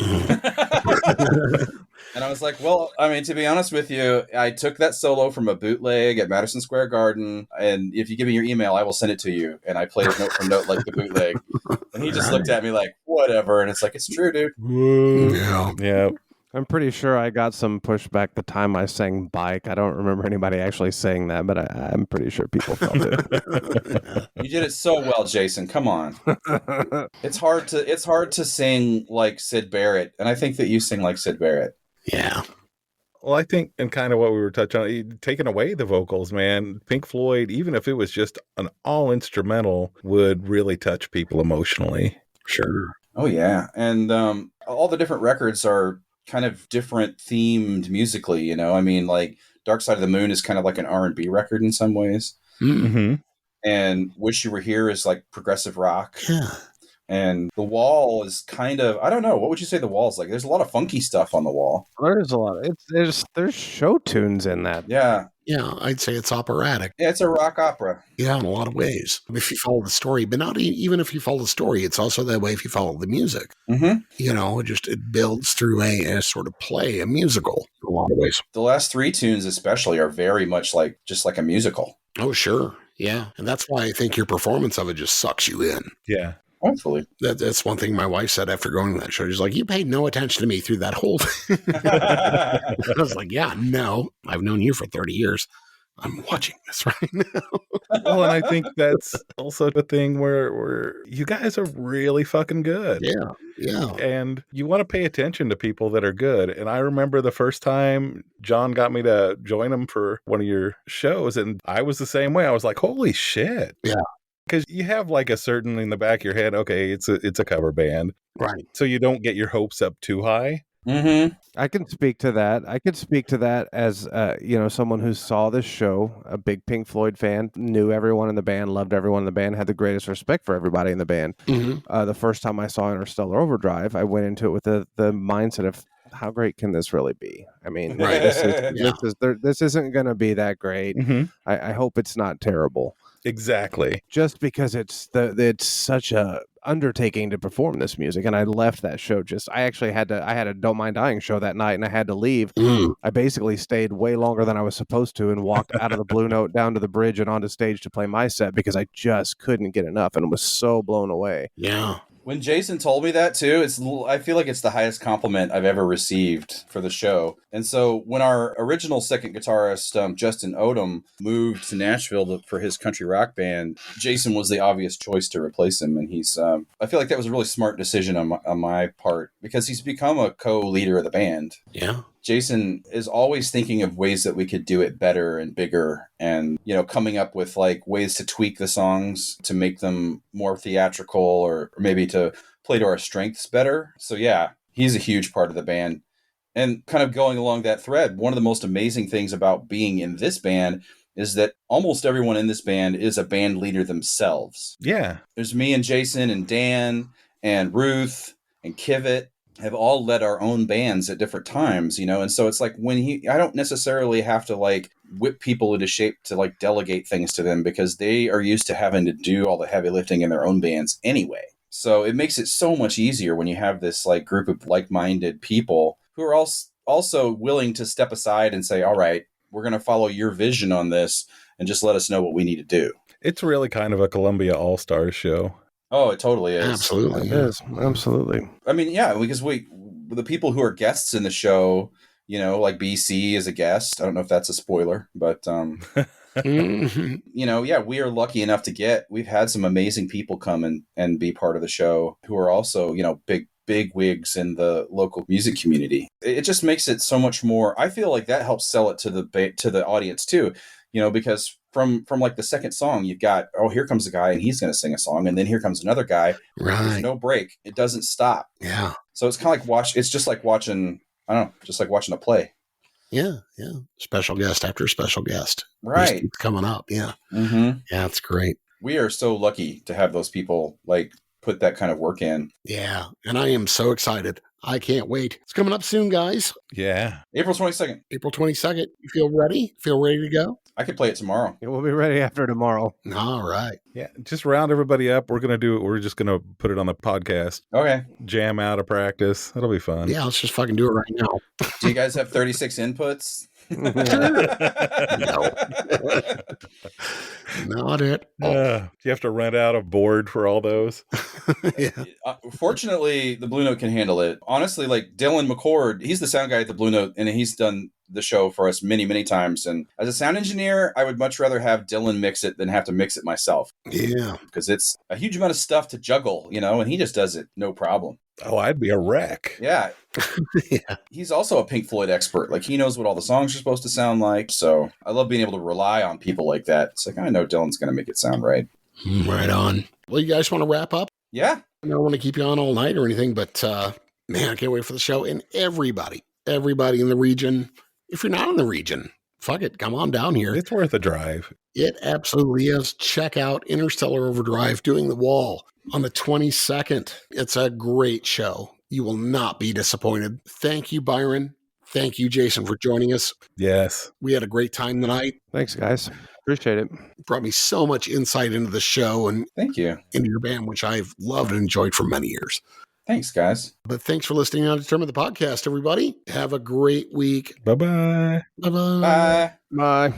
And I was like, well, I mean, to be honest with you, I took that solo from a bootleg at Madison Square Garden, and if you give me your email, I will send it to you. And I played it note for note like the bootleg. And he just looked at me like, whatever. And it's like, it's true, dude. Yeah. Yeah. I'm pretty sure I got some pushback the time I sang Bike. I don't remember anybody actually saying that, but I'm pretty sure people felt it. You did it so well, Jason. Come on. It's hard to sing like Sid Barrett, and I think that you sing like Sid Barrett. Yeah. Well, I think, and kind of what we were touching on, taking away the vocals, man, Pink Floyd, even if it was just an all instrumental, would really touch people emotionally. Sure. Oh, yeah. And all the different records are kind of different themed musically, I mean, like Dark Side of the Moon is kind of like an R&B record in some ways. Mm-hmm. And Wish You Were Here is like progressive rock. Yeah. And The Wall is kind of, I don't know, what would you say The Wall's like? There's a lot of funky stuff on The Wall. There's a lot. There's show tunes in that. Yeah. Yeah, I'd say it's operatic. Yeah, it's a rock opera. Yeah, in a lot of ways. If you follow the story, but not even if you follow the story, it's also that way if you follow the music. Mm-hmm. It builds through a sort of play, a musical in a lot of ways. The last three tunes especially are very much like just like a musical. Oh, sure. Yeah. And that's why I think your performance of it just sucks you in. Yeah. Hopefully. That's one thing my wife said after going to that show. She's like, you paid no attention to me through that whole thing. I was like, yeah, no, I've known you for 30 years. I'm watching this right now. Well, and I think that's also the thing where you guys are really fucking good. Yeah. Yeah. And you want to pay attention to people that are good. And I remember the first time John got me to join him for one of your shows, and I was the same way. I was like, holy shit. Yeah. Because you have like a certain in the back of your head, okay, it's a cover band. Right. So you don't get your hopes up too high. Mm-hmm. I can speak to that. I could speak to that as someone who saw this show, a big Pink Floyd fan, knew everyone in the band, loved everyone in the band, had the greatest respect for everybody in the band. Mm-hmm. The first time I saw Interstellar Overdrive, I went into it with the mindset of how great can this really be? I mean, Right. this isn't going to be that great. Mm-hmm. I hope it's not terrible. Exactly. Just because it's such a undertaking to perform this music, and I left that show I had a Don't Mind Dying show that night, and I had to leave. I basically stayed way longer than I was supposed to and walked out of the Blue Note down to the bridge and onto stage to play my set because I just couldn't get enough and was so blown away. Yeah. When Jason told me that too, I feel like it's the highest compliment I've ever received for the show. And so when our original second guitarist, Justin Odom, moved to Nashville for his country rock band, Jason was the obvious choice to replace him. And he's, I feel like that was a really smart decision on my part because he's become a co-leader of the band. Yeah. Jason is always thinking of ways that we could do it better and bigger and, coming up with like ways to tweak the songs to make them more theatrical or maybe to play to our strengths better. So yeah, he's a huge part of the band. And kind of going along that thread, one of the most amazing things about being in this band is that almost everyone in this band is a band leader themselves. Yeah. There's me and Jason and Dan and Ruth and Kivit have all led our own bands at different times, and so it's like I don't necessarily have to like whip people into shape to like delegate things to them because they are used to having to do all the heavy lifting in their own bands anyway. So it makes it so much easier when you have this like group of like-minded people who are also willing to step aside and say, all right, we're going to follow your vision on this and just let us know what we need to do. It's really kind of a Columbia All-Stars show. Oh, it totally is. Absolutely. It is. Absolutely. I mean, yeah, because the people who are guests in the show, like BC is a guest. I don't know if that's a spoiler, but, Mm-hmm. yeah, we are lucky enough we've had some amazing people come and be part of the show who are also, big big wigs in the local music community. It just makes it so much more. I feel like that helps sell it to the audience too, because from like the second song, you've got, oh, here comes a guy and he's going to sing a song, and then here comes another guy. Right. There's no break. It doesn't stop. Yeah. So it's kind of like it's just like watching, I don't know, just like watching a play. Yeah. Special guest after special guest. Right. Just keeps coming up. Yeah. Mm-hmm. Yeah, it's great. We are so lucky to have those people like put that kind of work in. Yeah. And I am so excited. I can't wait. It's coming up soon, guys. Yeah. April 22nd. April 22nd. You feel ready? Feel ready to go? I could play it tomorrow. Yeah, we'll be ready after tomorrow. All right. Yeah. Just round everybody up. We're just going to put it on the podcast. Okay. Jam out of practice. That'll be fun. Yeah, let's just fucking do it right now. Do you guys have 36 inputs? No. Not it. You have to rent out a board for all those. Yeah. Fortunately, the Blue Note can handle it. Honestly, like Dylan McCord, he's the sound guy at the Blue Note, and he's done the show for us many, many times. And as a sound engineer, I would much rather have Dylan mix it than have to mix it myself. Yeah. Because it's a huge amount of stuff to juggle, and he just does it no problem. Oh, I'd be a wreck. Yeah. Yeah. He's also a Pink Floyd expert. Like, he knows what all the songs are supposed to sound like. So I love being able to rely on people like that. It's like, I know Dylan's going to make it sound right. Right on. Well, you guys want to wrap up? Yeah. I don't want to keep you on all night or anything, but man, I can't wait for the show. And everybody in the region, if you're not in the region, fuck it, come on down here. It's worth a drive. It absolutely is. Check out Interstellar Overdrive doing the wall on the 22nd. It's a great show. You will not be disappointed. Thank you, Byron. Thank you, Jason, for joining us. Yes. We had a great time tonight. Thanks, guys. Appreciate it. Brought me so much insight into the show and Thank you. into your band, which I've loved and enjoyed for many years. Thanks, guys. But thanks for listening to Determine the Podcast, everybody. Have a great week. Bye-bye. Bye-bye. Bye. Bye.